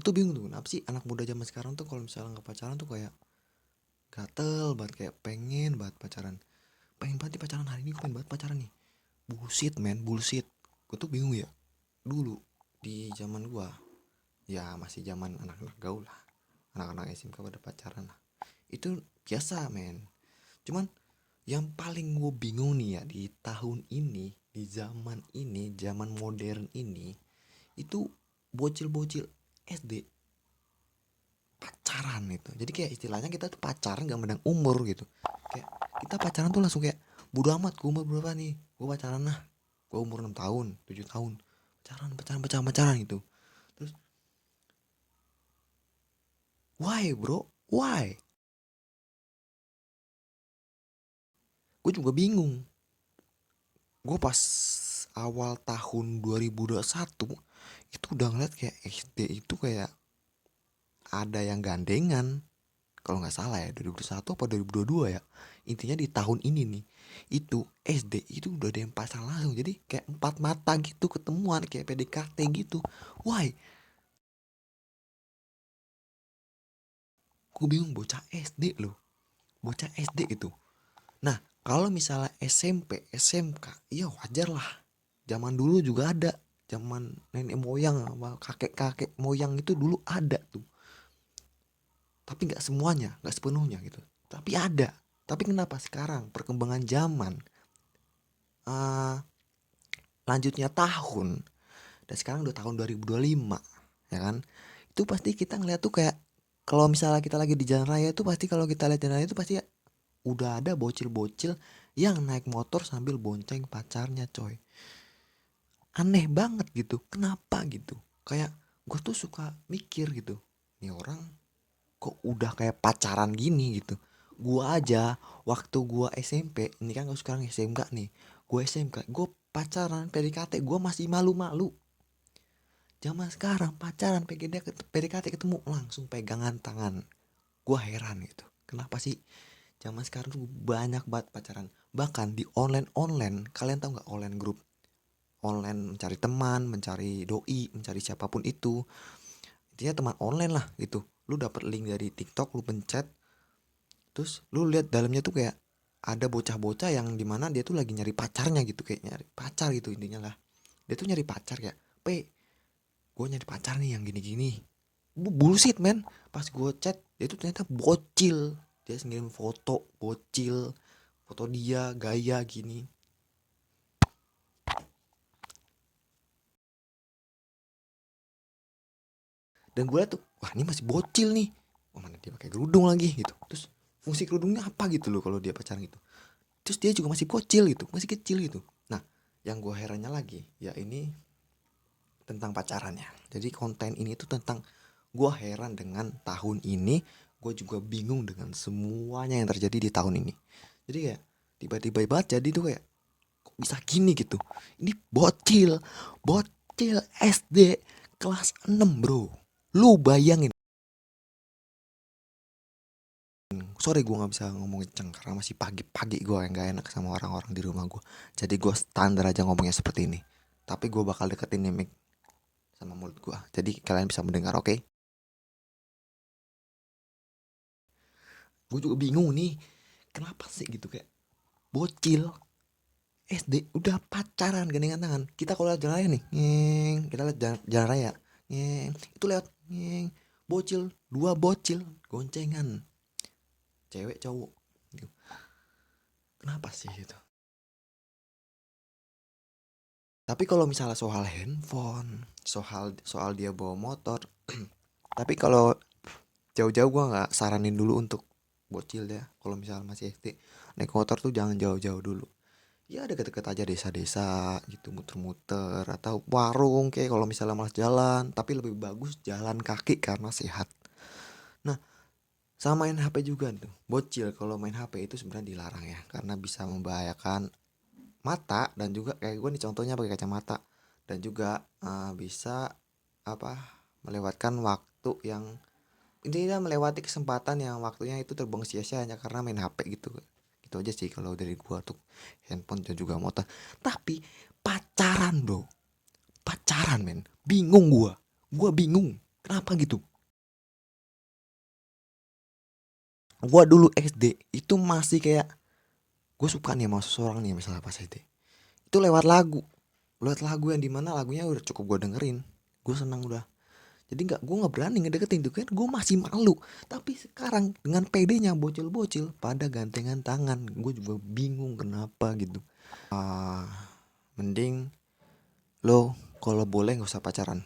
tuh bingung tuh kenapa sih anak muda zaman sekarang tuh kalau misalnya nggak pacaran tuh kayak gatel banget, kayak pengen banget pacaran, pengen banget nih pacaran hari ini, gue pengen banget pacaran nih. Bullshit man, bullshit. Gue tuh bingung ya, dulu di zaman gua ya masih zaman anak-anak gaul lah, anak-anak SMK pada pacaran lah, itu biasa men. Cuman yang paling gue bingung nih ya di tahun ini, di zaman ini, zaman modern ini, itu bocil-bocil SD pacaran itu. Jadi kayak istilahnya kita tuh pacaran gak mandang umur gitu. Kayak kita pacaran tuh langsung kayak bodo amat gue umur berapa nih, gue pacaran lah. Gue umur 6 tahun, 7 tahun. Pacaran, pacaran, pacaran, pacaran gitu. Terus why bro? Why? Gue juga bingung. Gue pas awal tahun 2021 itu udah ngeliat kayak SD itu kayak ada yang gandengan, kalau nggak salah ya 2021 apa 2022 ya, intinya di tahun ini nih itu SD itu udah ada yang pasang langsung, jadi kayak empat mata gitu ketemuan kayak PDKT gitu. Why? Gue bingung, bocah SD loh, bocah SD itu. Nah kalau misalnya SMP SMK ya wajar lah, zaman dulu juga ada, zaman nenek moyang sama kakek kakek moyang itu dulu ada tuh, tapi nggak semuanya, nggak sepenuhnya gitu, tapi ada. Tapi kenapa sekarang perkembangan zaman, eh, lanjutnya tahun, dan sekarang udah tahun 2025 ya kan, itu pasti kita ngeliat tuh kayak kalau misalnya kita lagi di jalan raya itu pasti, kalau kita lihat jalan raya itu pasti udah ada bocil-bocil yang naik motor sambil bonceng pacarnya coy. Aneh banget gitu, kenapa gitu, kayak gue tuh suka mikir gitu, nih orang kok udah kayak pacaran gini gitu. Gua aja waktu gua SMP, ini kan gua sekarang SMK nih, gua SMK gua pacaran PDKT gua masih malu-malu. Zaman sekarang pacaran PDKT ketemu langsung pegangan tangan, gua heran gitu, kenapa sih zaman sekarang tuh banyak banget pacaran. Bahkan di online online, kalian tahu nggak online grup, online mencari teman, mencari doi, mencari siapapun itu, intinya teman online lah gitu. Lu dapet link dari TikTok, lu pencet, terus lu lihat dalamnya tuh kayak ada bocah-bocah yang dimana dia tuh lagi nyari pacarnya gitu, kayak nyari pacar gitu intinya lah. Dia tuh nyari pacar kayak, gue nyari pacar nih yang gini-gini. Bullshit men. Pas gue chat dia tuh ternyata bocil, dia ngirim foto bocil, foto dia gaya gini. Dan gue liat tuh, wah ini masih bocil nih, oh mana dia pakai kerudung lagi gitu. Terus fungsi kerudungnya apa gitu loh kalau dia pacaran gitu. Terus dia juga masih bocil gitu, masih kecil gitu. Nah yang gue herannya lagi ya ini tentang pacarannya. Jadi konten ini tuh tentang, gue heran dengan tahun ini, gue juga bingung dengan semuanya yang terjadi di tahun ini. Jadi kayak tiba-tiba banget jadi tuh kayak kok bisa gini gitu. Ini bocil, bocil SD kelas 6 bro. Lu bayangin. Sorry gue nggak bisa ngomong kenceng karena masih pagi-pagi, gue yang gak enak sama orang-orang di rumah gue. Jadi gue standar aja ngomongnya seperti ini. Tapi gue bakal deketin nih mic sama mulut gue, jadi kalian bisa mendengar, oke? Gue juga bingung nih, kenapa sih gitu kayak bocil SD udah pacaran gandengan tangan. Kita kalau lihat jalan raya nih, ngeng, kita lihat jalan raya, ngeng, itu lewat, ngeng, bocil, dua bocil goncengan, cewek cowok gitu. Kenapa sih gitu? Tapi kalau misalnya soal handphone, soal soal dia bawa motor, tapi kalau jauh-jauh gue nggak saranin dulu untuk bocil ya. Kalau misalnya masih SD naik motor tuh jangan jauh-jauh dulu, ya deket-deket aja desa-desa gitu, muter-muter atau warung kayak kalau misalnya malas jalan, tapi lebih bagus jalan kaki karena sehat. Nah sama main HP juga tuh bocil, kalau main HP itu sebenarnya dilarang ya karena bisa membahayakan mata, dan juga kayak gue nih contohnya pakai kacamata, dan juga bisa apa, melewatkan waktu yang, intinya melewati kesempatan yang waktunya itu terbuang sia-sia hanya karena main HP gitu. Gitu aja sih kalau dari gua tuh, handphone dan juga motor. Tapi pacaran bro, pacaran men, bingung gua bingung. Kenapa gitu? Gua dulu SD itu masih kayak gue suka nih sama seseorang nih misalnya pas SD. Itu lewat lagu yang dimana lagunya udah cukup gue dengerin. Gue senang udah. Jadi gue nggak berani ngedeketin tuh kan, gue masih malu. Tapi sekarang dengan pedenya bocil-bocil pada gantengan tangan, gue juga bingung kenapa gitu. Mending lo kalau boleh nggak usah pacaran.